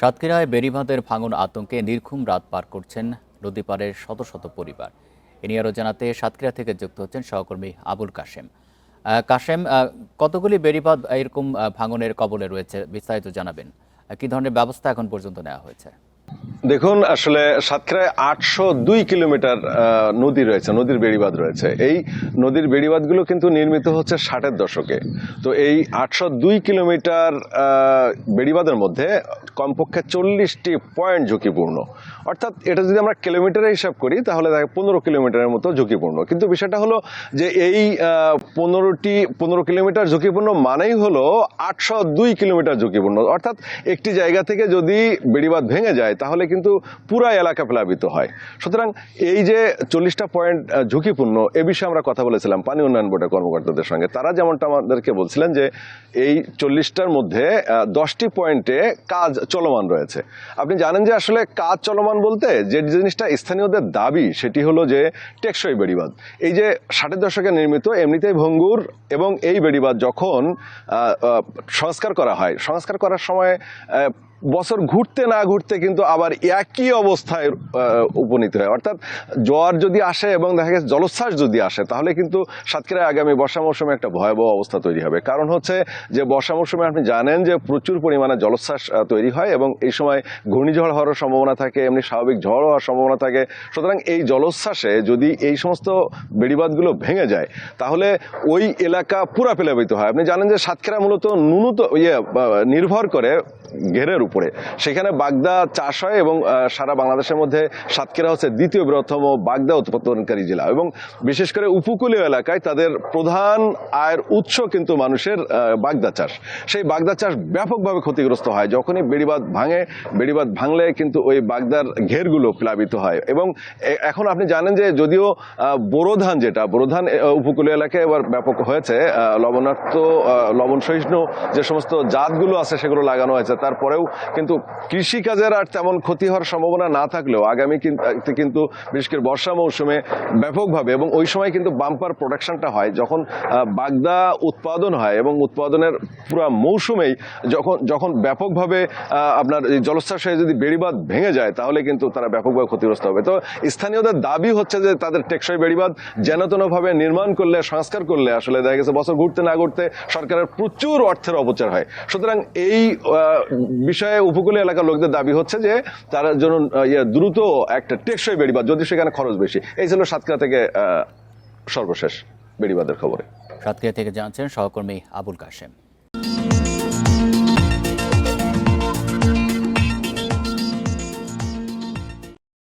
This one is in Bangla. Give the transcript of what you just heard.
সাতক্ষীরায় বেড়িবাঁধের ভাঙন আতঙ্কে নির্ঘুম রাত পার করছেন নদীপাড়ের শত শত পরিবার। এ নিয়ে আরও জানাতে সাতক্ষীরা থেকে যুক্ত হচ্ছেন সহকর্মী আবুল কাশেম। কাশেম, কতগুলি বেড়িবাঁধ এরকম ভাঙনের কবলে রয়েছে, বিস্তারিত জানাবেন। কি ধরনের ব্যবস্থা এখন পর্যন্ত নেওয়া হয়েছে? দেখুন, আসলে সাতক্ষীরায় 802 কিলোমিটার নদী রয়েছে, নদীর বেড়িবাঁধ রয়েছে। এই নদীর বেড়িবাঁধগুলো কিন্তু নির্মিত হচ্ছে 60-এর দশকে। তো এই 802 কিলোমিটার বেড়িবাঁধের মধ্যে কমপক্ষে 40টি পয়েন্ট ঝুঁকিপূর্ণ। অর্থাৎ এটা যদি আমরা কিলোমিটারে হিসাব করি তাহলে 15 কিলোমিটারের মতো ঝুঁকিপূর্ণ। কিন্তু বিষয়টা হলো যে এই 15 কিলোমিটার ঝুঁকিপূর্ণ মানেই হলো 802 কিলোমিটার ঝুঁকিপূর্ণ। অর্থাৎ একটি জায়গা থেকে যদি বেড়িবাঁধ ভেঙে যায় তাহলে কিন্তু পুরা এলাকা প্লাবিত হয়। সুতরাং এই যে 40টা পয়েন্ট ঝুঁকিপূর্ণ, এ বিষয়ে আমরা কথা বলেছিলাম পানি উন্নয়ন বোর্ডের কর্মকর্তাদের সঙ্গে। তারা যেমনটা আমাদেরকে বলছিলেন যে এই 40টার মধ্যে 10টি পয়েন্টে কাজ চলমান রয়েছে। আপনি জানেন যে আসলে কাজ চলমান বলতে যে জিনিসটা স্থানীয়দের দাবি সেটি হলো যে টেকসই বেড়িবাঁধ। এই যে 60-এর দশকে নির্মিত, এমনিতেই ভঙ্গুর, এবং এই বেড়িবাঁধ যখন সংস্কার করা হয়, সংস্কার করার সময় বছর ঘুরতে না ঘুরতে কিন্তু আবার একই অবস্থায় উপনীত হয়। অর্থাৎ জোয়ার যদি আসে এবং দেখা গেছে জলোচ্ছ্বাস যদি আসে তাহলে কিন্তু সাতক্ষীরায় আগামী বর্ষা মৌসুমে একটা ভয়াবহ অবস্থা তৈরি হবে। কারণ হচ্ছে যে বর্ষা মৌসুমে আপনি জানেন যে প্রচুর পরিমাণে জলোচ্ছ্বাস তৈরি হয় এবং এই সময় ঘূর্ণিঝড় হওয়ার সম্ভাবনা থাকে, এমনি স্বাভাবিক ঝড় হওয়ার সম্ভাবনা থাকে। সুতরাং এই জলোচ্ছ্বাসে যদি এই সমস্ত বেড়িবাঁধগুলো ভেঙে যায় তাহলে ওই এলাকা পুরা প্লাবিত হয়। আপনি জানেন যে সাতক্ষীরা মূলত নির্ভর করে ঘেরের উপরে। সেখানে বাগদা চাষ হয় এবং সারা বাংলাদেশের মধ্যে সাতক্ষীরা হচ্ছে দ্বিতীয় বৃহত্তম বাগদা উৎপাদনকারী জেলা। এবং বিশেষ করে উপকূলীয় এলাকায় তাদের প্রধান আয়ের উৎস কিন্তু মানুষের বাগদা চাষ। সেই বাগদা চাষ ব্যাপকভাবে ক্ষতিগ্রস্ত হয় যখনই বেড়িবাঁধ ভাঙে। বেড়িবাঁধ ভাঙলে কিন্তু ওই বাগদার ঘেরগুলো প্লাবিত হয়। এবং এখন আপনি জানেন যে যদিও বোরো ধান উপকূলীয় এলাকায় এবার ব্যাপক হয়েছে, লবণ সহিষ্ণু যে সমস্ত জাতগুলো আছে সেগুলো লাগানো হয়েছে, তারপরেও কিন্তু কৃষিকাজের আর তেমন ক্ষতি হওয়ার সম্ভাবনা না থাকলেও আগামী কিন্তু বিশেষ করে বর্ষা মৌসুমে ব্যাপকভাবে, এবং ওই সময় কিন্তু বাম্পার প্রোডাকশনটা হয় যখন বাগদা উৎপাদন হয়, এবং উৎপাদনের পুরো মৌসুমেই যখন ব্যাপকভাবে আপনার জলোচ্ছ্বাস হয়ে যদি বেড়িবাঁধ ভেঙে যায় তাহলে কিন্তু তারা ব্যাপকভাবে ক্ষতিগ্রস্ত হবে। তো স্থানীয়দের দাবি হচ্ছে যে তাদের টেকসই বেড়িবাঁধ যেনতেনভাবে নির্মাণ করলে, সংস্কার করলে আসলে দেখা গেছে বছর ঘুরতে না ঘুরতে সরকারের প্রচুর অর্থের অপচয় হয়। সুতরাং এই বিষয়ে উপকূলীয় এলাকার লোকদের দাবি হচ্ছে যে তারা যেন দ্রুত একটা টেকসই বেড়িবাঁধ, যদি সেখানে খরচ বেশি। এই ছিল সাতক্ষীরা থেকে সর্বশেষ বেড়িবাঁধের খবরে। সাতক্ষীরা থেকে জানাচ্ছেন সহকর্মী আবুল কাশেম।